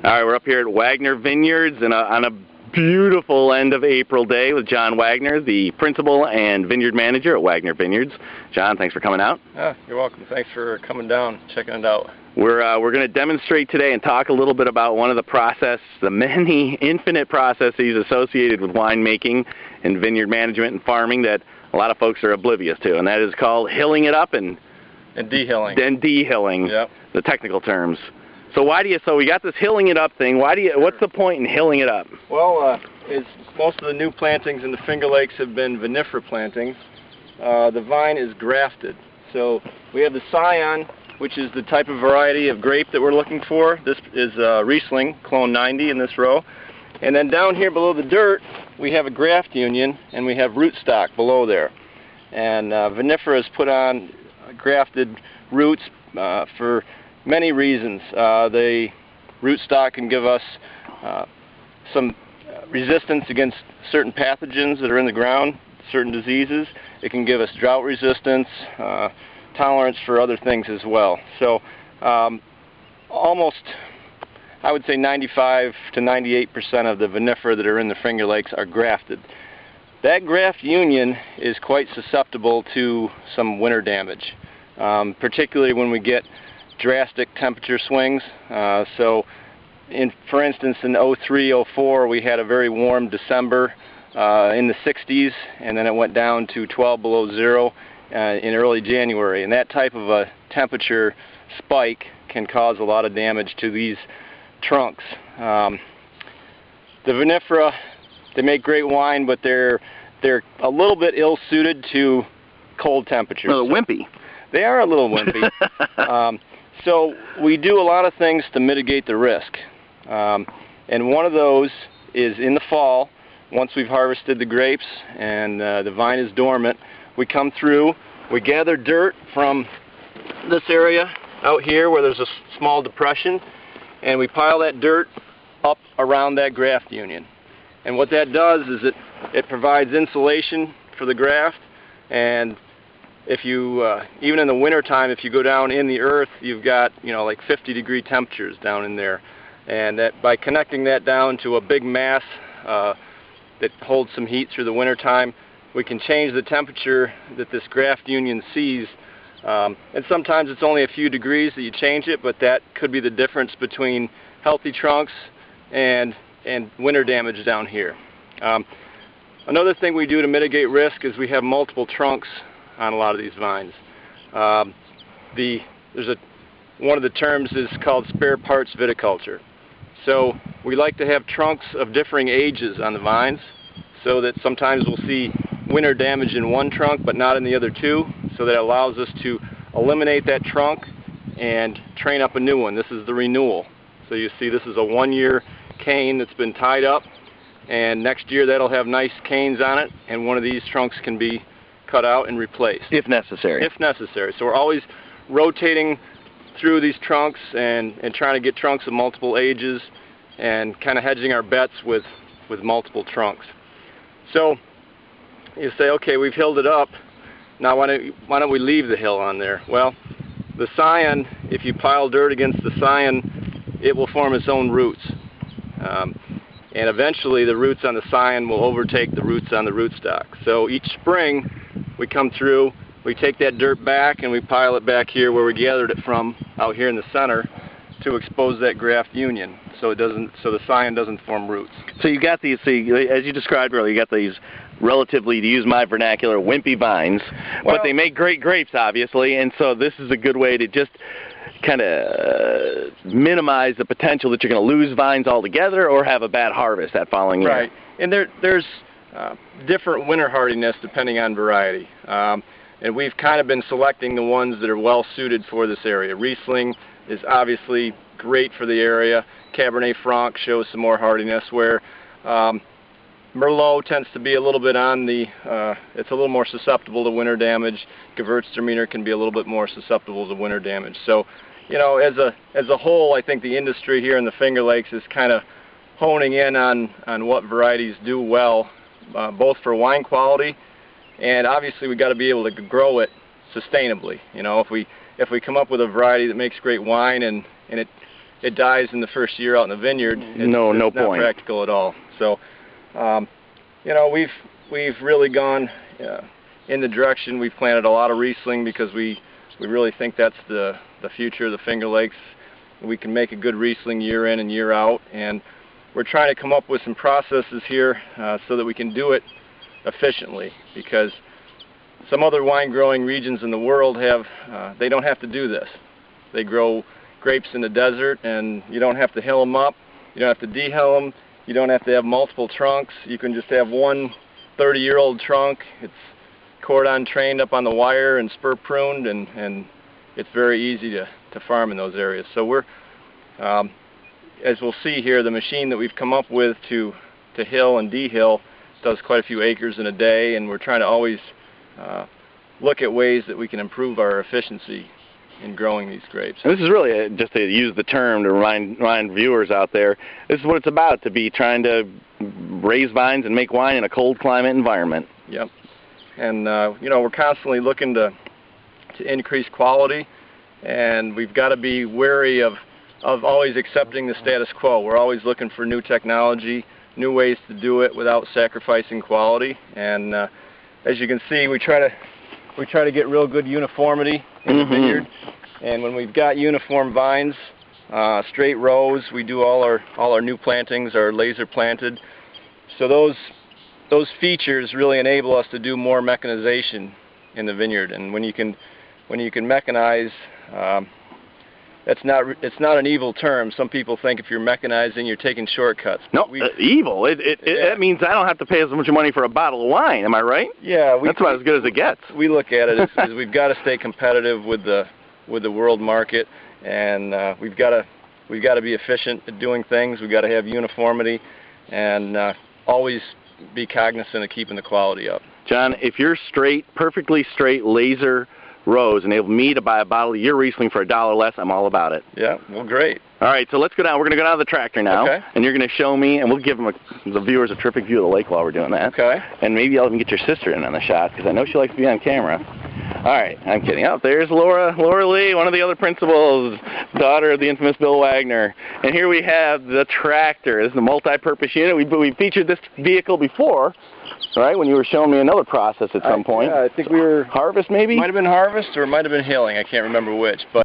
All right, we're up here at Wagner Vineyards on a beautiful end of April day with John Wagner, the principal and vineyard manager at Wagner Vineyards. John, thanks for coming out. You're welcome. Thanks for coming down, checking it out. We're going to demonstrate today and talk a little bit about one of the many infinite processes associated with winemaking and vineyard management and farming that a lot of folks are oblivious to, and that is called hilling it up and dehilling. Dehilling, yep. The technical terms. So we got this hilling it up thing. What's the point in hilling it up? Well, most of the new plantings in the Finger Lakes have been vinifera plantings. The vine is grafted. So we have the Scion, which is the type of variety of grape that we're looking for. This is Riesling, clone 90 in this row. And then down here below the dirt, we have a graft union, and we have rootstock below there. And vinifera is put on grafted roots for many reasons. The rootstock can give us some resistance against certain pathogens that are in the ground, certain diseases. It can give us drought resistance, tolerance for other things as well. So almost, I would say 95 to 98% of the vinifera that are in the Finger Lakes are grafted. That graft union is quite susceptible to some winter damage, particularly when we get drastic temperature swings. For instance, in 03-04 we had a very warm December in the 60s, and then it went down to 12 below zero in early January, and that type of a temperature spike can cause a lot of damage to these trunks. The vinifera, they make great wine, but they're a little bit ill-suited to cold temperatures. A little wimpy. They are a little wimpy. So we do a lot of things to mitigate the risk. And one of those is in the fall, once we've harvested the grapes and the vine is dormant, we come through, we gather dirt from this area out here where there's a small depression, and we pile that dirt up around that graft union. And what that does is it provides insulation for the graft, and if you, even in the wintertime, if you go down in the earth, you've got, like 50-degree temperatures down in there. And that by connecting that down to a big mass that holds some heat through the wintertime, we can change the temperature that this graft union sees. And sometimes it's only a few degrees that you change it, but that could be the difference between healthy trunks and winter damage down here. Another thing we do to mitigate risk is we have multiple trunks on a lot of these vines. One of the terms is called spare parts viticulture. So we like to have trunks of differing ages on the vines, so that sometimes we'll see winter damage in one trunk but not in the other two, so that allows us to eliminate that trunk and train up a new one. This is the renewal. So you see this is a 1-year cane that's been tied up, and next year that'll have nice canes on it, and one of these trunks can be cut out and replaced. If necessary. If necessary. So we're always rotating through these trunks and trying to get trunks of multiple ages and kind of hedging our bets with multiple trunks. So you say, okay, we've hilled it up. Now why don't we leave the hill on there? Well, the Scion, if you pile dirt against the Scion, it will form its own roots. And eventually the roots on the Scion will overtake the roots on the rootstock. So each spring we come through, we take that dirt back and we pile it back here where we gathered it from, out here in the center, to expose that graft union so the Scion doesn't form roots. So you got these, as you described earlier, you got these relatively, to use my vernacular, wimpy vines, but they make great grapes, obviously, and so this is a good way to just kind of minimize the potential that you're going to lose vines altogether or have a bad harvest that following year. Right, and there's different winter hardiness depending on variety. And we've kind of been selecting the ones that are well suited for this area. Riesling is obviously great for the area. Cabernet Franc shows some more hardiness, where Merlot tends to be a little bit on the, it's a little more susceptible to winter damage. Gewürztraminer can be a little bit more susceptible to winter damage. So, as a whole, I think the industry here in the Finger Lakes is kind of honing in on what varieties do well, both for wine quality, and obviously we've got to be able to grow it sustainably. If we come up with a variety that makes great wine and it it dies in the first year out in the vineyard, it's no not point. Practical at all. So, you know, we've really gone in the direction. We've planted a lot of Riesling because we really think that's the future of the Finger Lakes. We can make a good Riesling year in and year out, and we're trying to come up with some processes here so that we can do it efficiently, because some other wine growing regions in the world they don't have to do this. They grow grapes in the desert, and you don't have to hill them up, you don't have to dehill them, you don't have to have multiple trunks. You can just have one 30-year-old trunk. It's cordon trained up on the wire and spur pruned, and it's very easy to farm in those areas. So we're, as we'll see here, the machine that we've come up with to hill and dehill does quite a few acres in a day, and we're trying to always look at ways that we can improve our efficiency in growing these grapes. And this is really, just to use the term to remind viewers out there, this is what it's about, to be trying to raise vines and make wine in a cold climate environment. Yep. And you know, we're constantly looking to increase quality, and we've got to be wary of always accepting the status quo. We're always looking for new technology, new ways to do it without sacrificing quality. And as you can see, we try to get real good uniformity in the vineyard. And when we've got uniform vines, straight rows, we do all our new plantings are laser planted. So those features really enable us to do more mechanization in the vineyard. And when you can mechanize, it's not an evil term. Some people think if you're mechanizing, you're taking shortcuts. No, evil. That means I don't have to pay as much money for a bottle of wine. Am I right? Yeah, that's about as good as it gets. We look at it as we've got to stay competitive with the world market, and we've got to be efficient at doing things. We've got to have uniformity, and always be cognizant of keeping the quality up. John, if you're perfectly straight laser rows enable me to buy a bottle of your Riesling for $1 less, I'm all about it. Yeah, well, great. All right, so let's go down. We're going to go down to the tractor now, okay. And you're going to show me, and we'll give the viewers a terrific view of the lake while we're doing that. Okay. And maybe I'll even get your sister in on the shot, because I know she likes to be on camera. All right, I'm kidding. Oh, there's Laura Lee, one of the other principals, daughter of the infamous Bill Wagner. And here we have the tractor. This is a multi-purpose unit. We featured this vehicle before, right, when you were showing me another process at some point. Yeah, I think we were... Harvest, maybe? Might have been harvest, or it might have been hilling. I can't remember which. But